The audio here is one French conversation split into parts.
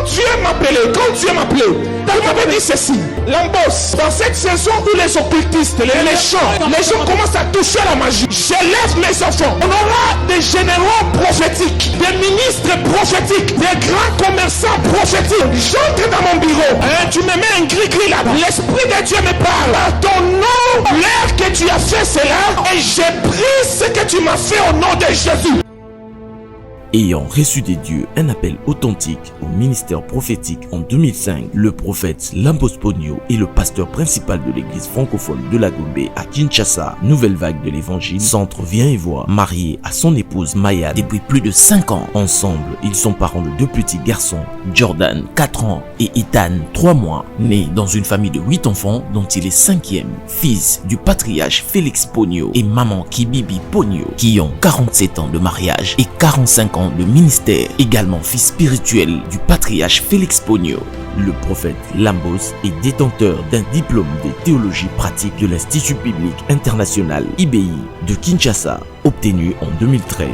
Quand Dieu m'appelait, il m'avait dit ceci. Lambos, dans cette saison où les occultistes, les gens commencent à toucher la magie, j'élève mes enfants. On aura des généraux prophétiques, des ministres prophétiques, des grands commerçants prophétiques. J'entre dans mon bureau, tu me mets un gris-gris là-bas. L'Esprit de Dieu me parle. À ton nom, l'heure que tu as fait cela, et j'ai pris ce que tu m'as fait au nom de Jésus. Ayant reçu des dieux un appel authentique au ministère prophétique en 2005, le prophète Lambos Ponyo est le pasteur principal de l'église francophone de la Gombe à Kinshasa, nouvelle vague de l'évangile, centre vient et voit, marié à son épouse Maya depuis plus de 5 ans. Ensemble, ils sont parents de 2 petits garçons, Jordan, 4 ans, et Ethan, 3 mois, né dans une famille de 8 enfants dont il est 5e, fils du patriarche Félix Ponyo et maman Kibibi Ponyo, qui ont 47 ans de mariage et 45 ans de ministère, également fils spirituel du patriarche Félix Ponyo. Le prophète Lambos est détenteur d'un diplôme de théologie pratique de l'Institut biblique international IBI de Kinshasa, obtenu en 2013.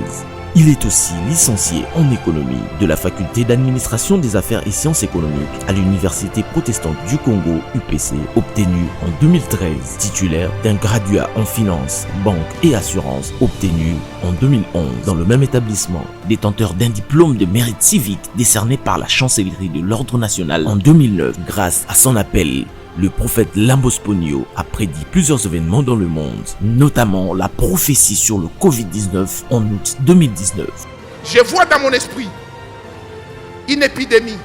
Il est aussi licencié en économie de la faculté d'administration des affaires et sciences économiques à l'Université protestante du Congo UPC, obtenu en 2013, titulaire d'un graduat en finance, banque et assurance, obtenu en 2011 dans le même établissement, détenteur d'un diplôme de mérite civique décerné par la chancellerie de l'ordre national en 2009 grâce à son appel. Le prophète Lambos Ponyo a prédit plusieurs événements dans le monde, notamment la prophétie sur le Covid-19 en août 2019. Je vois dans mon esprit une épidémie.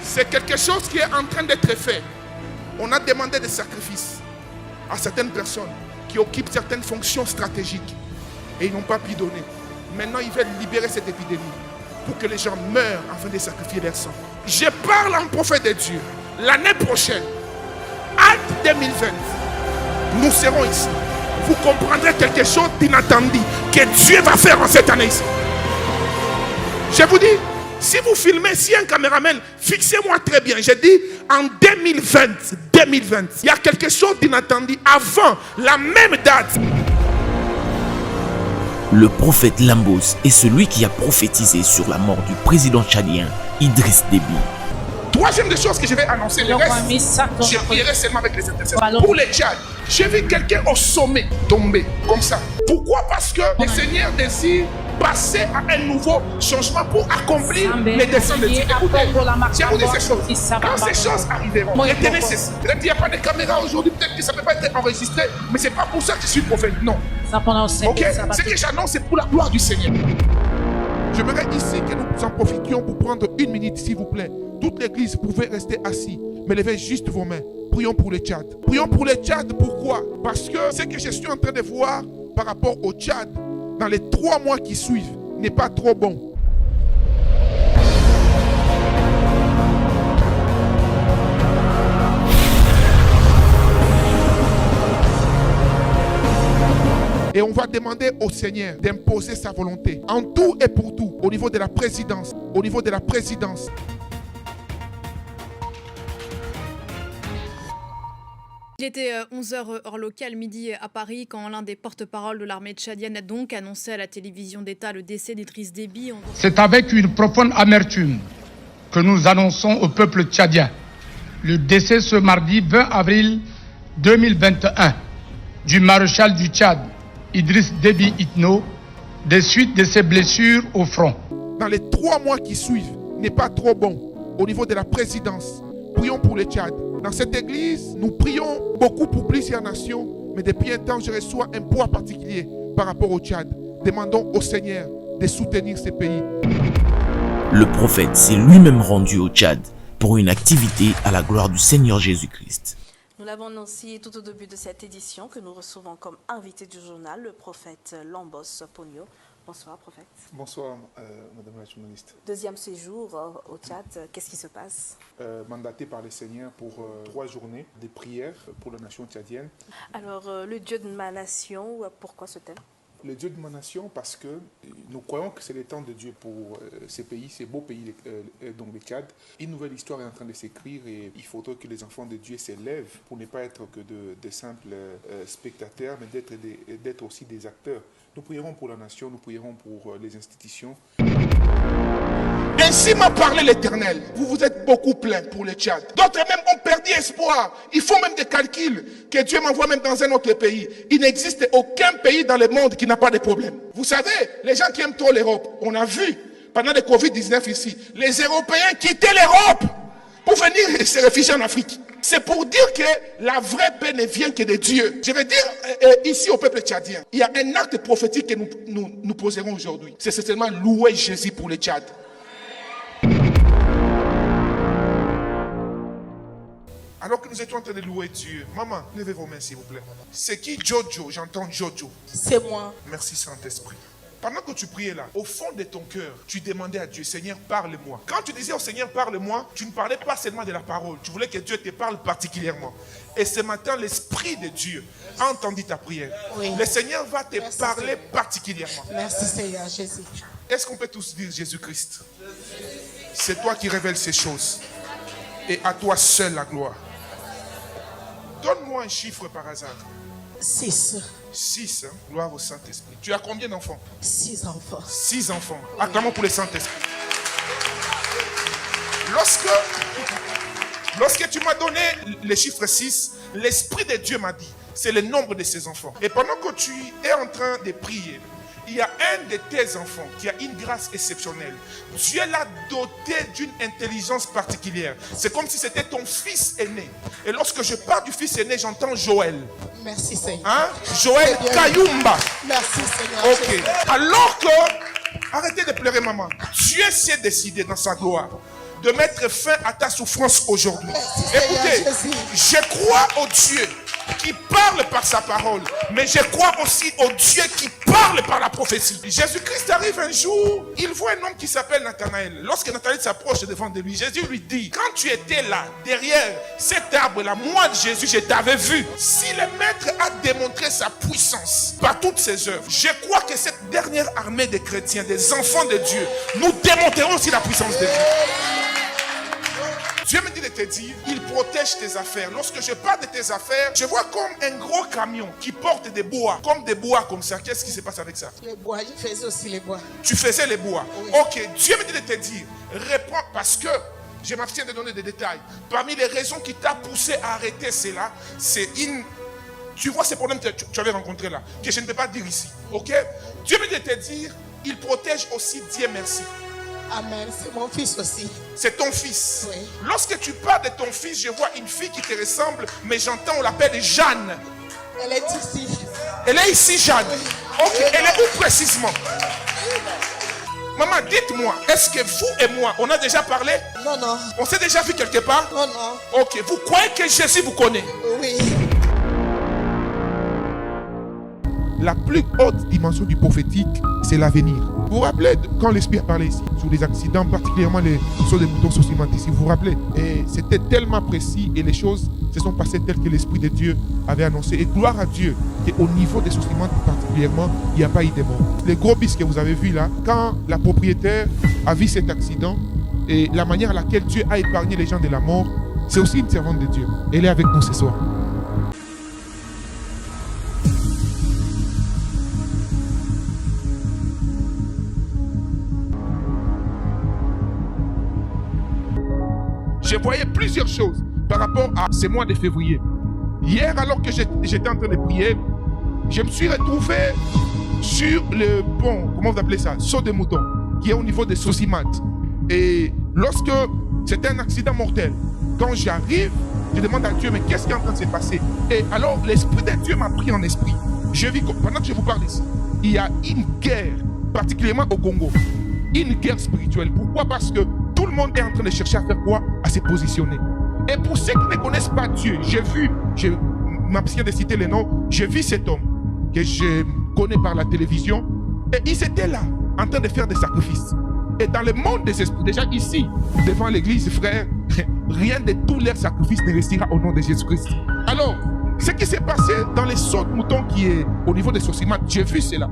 C'est quelque chose qui est en train d'être fait. On a demandé des sacrifices à certaines personnes qui occupent certaines fonctions stratégiques et ils n'ont pas pu donner. Maintenant, ils veulent libérer cette épidémie pour que les gens meurent afin de sacrifier leur sang. Je parle en prophète de Dieu. L'année prochaine, Acte 2020, nous serons ici. Vous comprendrez quelque chose d'inattendu que Dieu va faire en cette année ici. Je vous dis, si vous filmez, si un caméraman, fixez-moi très bien. J'ai dit en 2020, il y a quelque chose d'inattendu avant la même date. Le prophète Lambos est celui qui a prophétisé sur la mort du président tchadien Idriss Déby. Troisième des choses que je vais annoncer, le reste, je prierai seulement avec les intercesseurs. Pour les Tchad, j'ai vu quelqu'un au sommet tomber comme ça. Pourquoi? Parce que le Seigneur désire passer à un nouveau changement pour accomplir les desseins de Dieu. Écoutez, j'ai vous dit ces choses. Quand ces choses arriveront, retenez ceci. Il n'y a pas de caméra aujourd'hui, peut-être que ça ne peut pas être enregistré, mais ce n'est pas pour ça que je suis prophète. Non. Ok? Ce que j'annonce, c'est pour la gloire du Seigneur. J'aimerais ici que nous en profitions pour prendre 1 minute, s'il vous plaît. Toute l'église pouvait rester assis, mais levez juste vos mains. Prions pour le Tchad. Prions pour le Tchad, pourquoi? Parce que ce que je suis en train de voir par rapport au Tchad, dans les 3 mois qui suivent, n'est pas trop bon. Et on va demander au Seigneur d'imposer sa volonté en tout et pour tout, au niveau de la présidence, Il était 11h heure locale, midi à Paris, quand l'un des porte-parole de l'armée tchadienne a donc annoncé à la télévision d'État le décès d'Idriss Déby. C'est avec une profonde amertume que nous annonçons au peuple tchadien le décès ce mardi 20 avril 2021 du maréchal du Tchad, Idriss Déby Itno, des suites de ses blessures au front. Dans les 3 mois qui suivent, n'est pas trop bon au niveau de la présidence. Prions pour le Tchad. Dans cette église, nous prions beaucoup pour plusieurs nations, mais depuis un temps, je reçois un poids particulier par rapport au Tchad. Demandons au Seigneur de soutenir ces pays. Le prophète s'est lui-même rendu au Tchad pour une activité à la gloire du Seigneur Jésus-Christ. Nous l'avons annoncé tout au début de cette édition que nous recevons comme invité du journal le prophète Lambos Ponyo. Bonsoir, prophète. Bonsoir, madame la journaliste. Deuxième séjour au Tchad, qu'est-ce qui se passe? Mandaté par le Seigneur pour 3 journées de prière pour la nation tchadienne. Alors, le Dieu de ma nation, pourquoi ce thème? Le Dieu de ma nation, parce que nous croyons que c'est le temps de Dieu pour ces pays, ces beaux pays, donc le Tchad. Une nouvelle histoire est en train de s'écrire et il faudrait que les enfants de Dieu s'élèvent pour ne pas être que de simples spectateurs, mais d'être aussi des acteurs. Nous prierons pour la nation, nous prierons pour les institutions. Ainsi m'a parlé l'Éternel. Vous vous êtes beaucoup plaints pour le Tchad. D'autres même ont perdu espoir. Ils font même des calculs que Dieu m'envoie même dans un autre pays. Il n'existe aucun pays dans le monde qui n'a pas de problème. Vous savez, les gens qui aiment trop l'Europe, on a vu pendant le Covid-19 ici, les Européens quittaient l'Europe pour venir se réfugier en Afrique. C'est pour dire que la vraie paix ne vient que de Dieu. Je veux dire, ici au peuple tchadien, il y a un acte prophétique que nous poserons aujourd'hui. C'est certainement louer Jésus pour le Tchad. Alors que nous étions en train de louer Dieu, maman, levez vos mains s'il vous plaît. C'est qui Jojo? J'entends Jojo. C'est moi. Merci Saint-Esprit. Pendant que tu priais là, au fond de ton cœur, tu demandais à Dieu, Seigneur, parle-moi. Quand tu disais au Seigneur, parle-moi, tu ne parlais pas seulement de la parole. Tu voulais que Dieu te parle particulièrement. Et ce matin, l'Esprit de Dieu a entendu ta prière. Oui. Le Seigneur va te parler particulièrement. Merci Seigneur Jésus. Est-ce qu'on peut tous dire Jésus-Christ? C'est toi qui révèles ces choses. Et à toi seul la gloire. Donne-moi un chiffre par hasard. 6. 6, hein? Gloire au Saint-Esprit. Tu as combien d'enfants? 6 enfants. 6 enfants. Acclamons pour le Saint-Esprit. Lorsque tu m'as donné le chiffre 6, l'Esprit de Dieu m'a dit, c'est le nombre de ses enfants. Et pendant que tu es en train de prier, il y a un de tes enfants qui a une grâce exceptionnelle. Dieu l'a doté d'une intelligence particulière. C'est comme si c'était ton fils aîné. Et lorsque je parle du fils aîné, j'entends Joël. Merci Seigneur. Hein? Joël Kayumba. Merci Seigneur. Ok. Alors que, arrêtez de pleurer maman. Dieu s'est décidé dans sa gloire de mettre fin à ta souffrance aujourd'hui. Écoutez, je crois au Dieu qui parle par sa parole, mais je crois aussi au Dieu qui parle par la prophétie. Jésus-Christ arrive un jour, il voit un homme qui s'appelle Nathanaël. Lorsque Nathanaël s'approche devant de lui, Jésus lui dit, quand tu étais là, derrière cet arbre-là, moi de Jésus, je t'avais vu. Si le maître a démontré sa puissance par toutes ses œuvres, je crois que cette dernière armée de chrétiens, des enfants de Dieu, nous démontrerons aussi la puissance de Dieu. Dieu me dit de te dire, il protège tes affaires. Lorsque je parle de tes affaires, je vois comme un gros camion qui porte des bois, comme des bois comme ça. Qu'est-ce qui se passe avec ça? Les bois, je faisais aussi les bois. Tu faisais les bois? Oui. Ok, Dieu me dit de te dire, réponds parce que je m'abstiens de donner des détails. Parmi les raisons qui t'ont poussé à arrêter cela, c'est une... Tu vois ces problèmes que tu avais rencontrés là, que je ne peux pas dire ici. Ok? Dieu me dit de te dire, il protège aussi, Dieu merci. Amen, c'est mon fils aussi. C'est ton fils. Oui. Lorsque tu parles de ton fils, je vois une fille qui te ressemble, mais j'entends, on l'appelle Jeanne. Elle est ici. Elle est ici, Jeanne. Ok, elle est où précisément? Maman, dites-moi, est-ce que vous et moi, on a déjà parlé? Non, non. On s'est déjà vu quelque part? Non, non. Ok, vous croyez que Jésus vous connaît? Oui. La plus haute dimension du prophétique, c'est l'avenir. Vous vous rappelez quand l'Esprit a parlé ici, sur les accidents, particulièrement les sauts des moutons sur ciment ici, vous vous rappelez? Et c'était tellement précis et les choses se sont passées telles que l'Esprit de Dieu avait annoncé. Et gloire à Dieu qu'au niveau des sous-ciments particulièrement, il n'y a pas eu de mort. Les gros bis que vous avez vus là, quand la propriétaire a vu cet accident et la manière à laquelle Dieu a épargné les gens de la mort, c'est aussi une servante de Dieu. Elle est avec nous ce soir. Je voyais plusieurs choses par rapport à ce mois de février. Hier, alors que j'étais en train de prier, je me suis retrouvé sur le pont, comment vous appelez ça, saut de mouton, qui est au niveau des Sosimat. Et lorsque c'était un accident mortel, quand j'arrive, je demande à Dieu, mais qu'est-ce qui est en train de se passer? Et alors, l'Esprit de Dieu m'a pris en esprit. Je vis, pendant que je vous parle ici, il y a une guerre, particulièrement au Congo, une guerre spirituelle. Pourquoi? Parce que tout le monde est en train de chercher à faire quoi? À se positionner. Et pour ceux qui ne connaissent pas Dieu, j'ai vu, je m'abstiens de citer les noms, j'ai vu cet homme que je connais par la télévision et ils étaient là en train de faire des sacrifices. Et dans le monde des esprits, déjà ici, devant l'église, frère, rien de tous leurs sacrifices ne restera au nom de Jésus-Christ. Alors, ce qui s'est passé dans les sauts de moutons qui est au niveau des Sosimat, j'ai vu cela.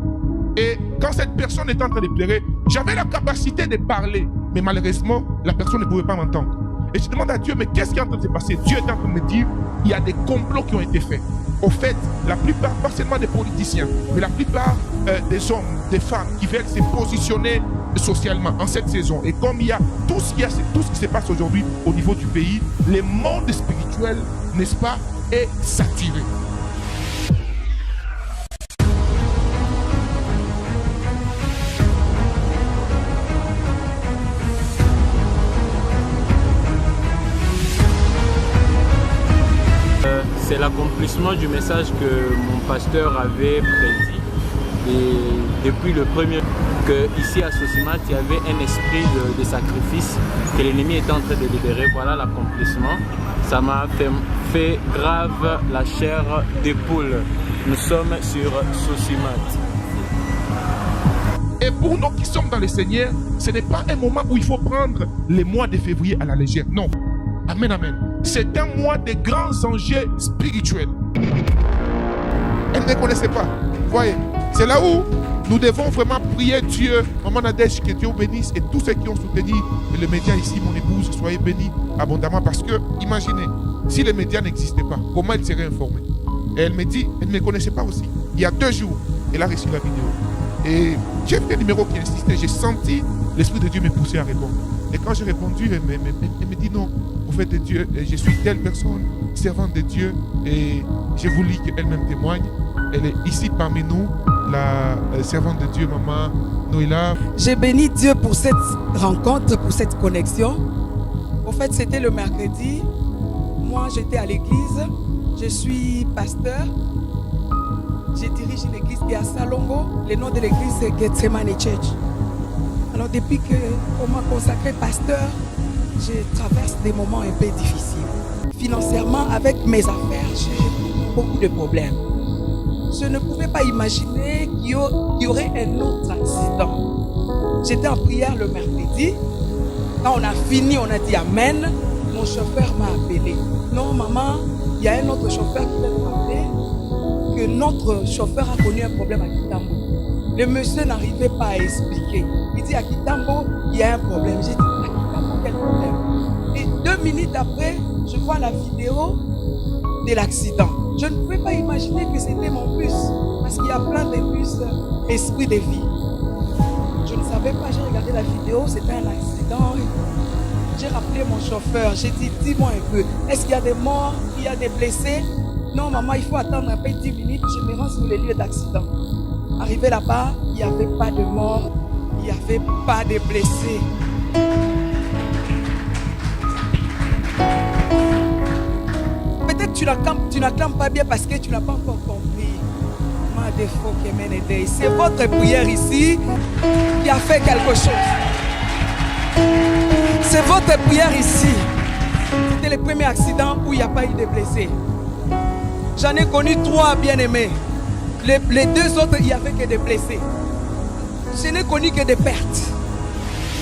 Et quand cette personne était en train de pleurer, j'avais la capacité de parler. Mais malheureusement, la personne ne pouvait pas m'entendre. Et je demande à Dieu, mais qu'est-ce qui est en train de se passer? Dieu est en train de me dire, il y a des complots qui ont été faits. Au fait, la plupart, pas seulement des politiciens, mais la plupart des hommes, des femmes qui veulent se positionner socialement en cette saison, et comme il y a tout ce qui se passe aujourd'hui au niveau du pays, le monde spirituel, n'est-ce pas, est saturé. C'est l'accomplissement du message que mon pasteur avait prédit. Et depuis le premier, que ici à Sosimat, il y avait un esprit de sacrifice que l'ennemi était en train de libérer. Voilà l'accomplissement. Ça m'a fait grave la chair des poules. Nous sommes sur Sosimat. Et pour nous qui sommes dans le Seigneur, ce n'est pas un moment où il faut prendre les mois de février à la légère. Non. Amen, amen. C'est un mois de grands enjeux spirituels. Elle ne connaissait pas. Voyez, c'est là où nous devons vraiment prier Dieu. Maman Nadège, que Dieu bénisse, et tous ceux qui ont soutenu les médias ici, mon épouse, soyez bénis abondamment. Parce que, imaginez, si les médias n'existaient pas, comment elle serait informée? Et elle me dit, elle ne me connaissait pas aussi. Il y a 2 jours, elle a reçu la vidéo. Et j'ai vu un numéro qui insistait. J'ai senti l'Esprit de Dieu me pousser à répondre. Et quand j'ai répondu, elle me dit non. Prophète de Dieu, je suis telle personne, servante de Dieu, et je vous lis qu'elle-même témoigne. Elle est ici parmi nous, la servante de Dieu, maman Noéla. J'ai béni Dieu pour cette rencontre, pour cette connexion. En fait, c'était le mercredi. Moi, j'étais à l'église. Je suis pasteur. Je dirige une église qui est à Salongo. Le nom de l'église, c'est Gethsemane Church. Alors, depuis qu'on m'a consacré pasteur, je traverse des moments un peu difficiles. Financièrement, avec mes affaires, j'ai beaucoup de problèmes. Je ne pouvais pas imaginer qu'il y aurait un autre accident. J'étais en prière le mercredi. Quand on a fini, on a dit Amen. Mon chauffeur m'a appelé. Non, maman, il y a un autre chauffeur qui vient de m'appeler que notre chauffeur a connu un problème à Kitambo. Le monsieur n'arrivait pas à expliquer. Il dit à Kitambo, il y a un problème. J'ai dit, à Kitambo, quel problème? Et 2 minutes après, je vois la vidéo de l'accident. Je ne pouvais pas imaginer que c'était mon bus, parce qu'il y a plein de bus esprit de vie. Je ne savais pas, j'ai regardé la vidéo, c'était un accident. J'ai rappelé mon chauffeur, j'ai dit, dis-moi un peu, est-ce qu'il y a des morts, il y a des blessés? Non, maman, il faut attendre un peu 10 minutes, je me rends sur le lieu d'accident. Arrivé là-bas, il n'y avait pas de morts, il n'y avait pas de blessés. Peut-être tu n'acclames pas bien parce que tu n'as pas encore compris. C'est votre prière ici qui a fait quelque chose. C'est votre prière ici. C'était le premier accident où il n'y a pas eu de blessés. J'en ai connu 3 bien-aimés. Les 2 autres, il n'y avait que des blessés. Je n'ai connu que des pertes.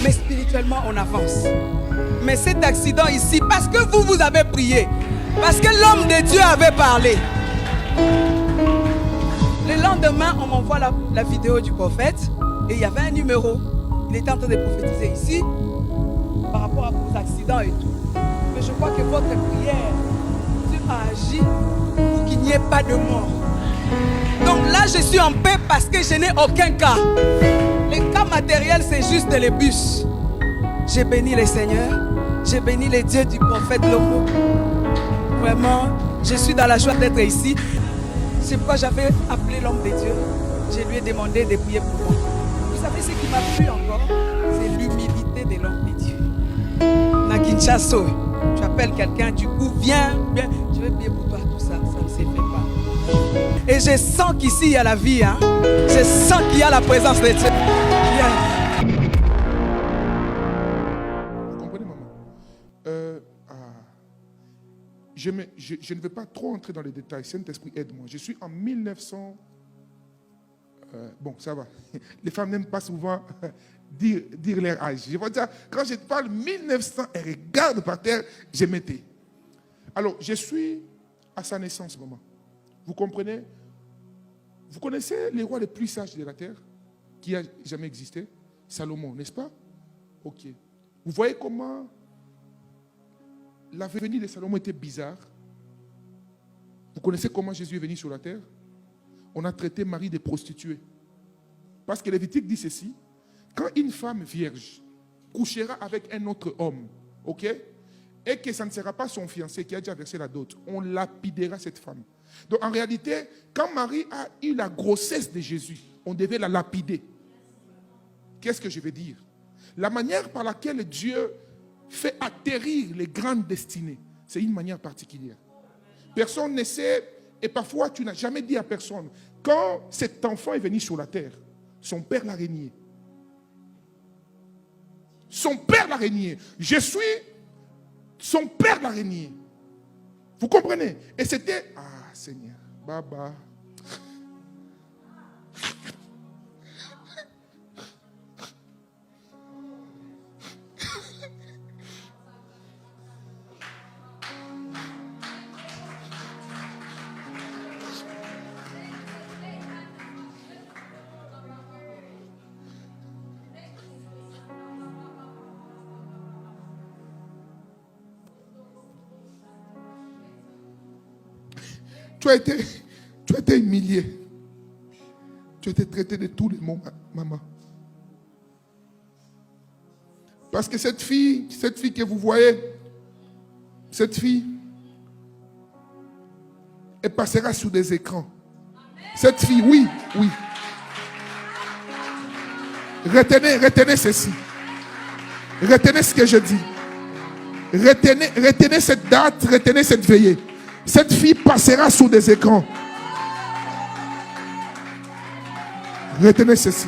Mais spirituellement, on avance. Mais cet accident ici, parce que vous avez prié, parce que l'homme de Dieu avait parlé. Le lendemain, on m'envoie la vidéo du prophète et il y avait un numéro. Il était en train de prophétiser ici par rapport aux accidents et tout. Mais je crois que votre prière, Dieu a agi pour qu'il n'y ait pas de mort. Donc là, je suis en paix parce que je n'ai aucun cas. Les cas matériels, c'est juste les bus. J'ai béni le Seigneur. J'ai béni les dieux du prophète Lomo. Vraiment, je suis dans la joie d'être ici. C'est pourquoi j'avais appelé l'homme de Dieu. Je lui ai demandé de prier pour moi. Vous savez ce qui m'a plu encore? C'est l'humilité de l'homme de Dieu. Na Kinshasa, tu appelles quelqu'un, du coup, viens, je vais prier pour toi. Tout ça, ça ne se fait pas. Et je sens qu'ici, il y a la vie. Hein? Je sens qu'il y a la présence de Dieu. Vous comprenez, maman? Je ne vais pas trop entrer dans les détails. Saint-Esprit, aide-moi. Je suis en 1900. Bon, ça va. Les femmes n'aiment pas souvent dire leur âge. Je vais dire, quand je parle 1900, elles regardent par terre, je m'étais. Alors, je suis à sa naissance, maman. Vous comprenez? Vous connaissez les rois les plus sages de la terre qui a jamais existé? Salomon, n'est-ce pas? Ok. Vous voyez comment la venue de Salomon était bizarre? Vous connaissez comment Jésus est venu sur la terre? On a traité Marie de prostituée. Parce que Lévitique dit ceci, quand une femme vierge couchera avec un autre homme, ok, et que ça ne sera pas son fiancé qui a déjà versé la dot, on lapidera cette femme. Donc en réalité, quand Marie a eu la grossesse de Jésus, on devait la lapider. Qu'est-ce que je veux dire? La manière par laquelle Dieu fait atterrir les grandes destinées, c'est une manière particulière. Personne ne sait, et parfois tu n'as jamais dit à personne, quand cet enfant est venu sur la terre, son père l'a régné. Son père l'a régné. Je suis son père l'a régné. Vous comprenez? Et c'était, ah Seigneur, Baba. Tu as été humilié. Tu as été traité de tous les mots, maman. Parce que cette fille que vous voyez, cette fille, elle passera sur des écrans. Cette fille, oui. Retenez ceci. Retenez ce que je dis. Retenez cette date, retenez cette veillée. Cette fille passera sous des écrans. Retenez ceci.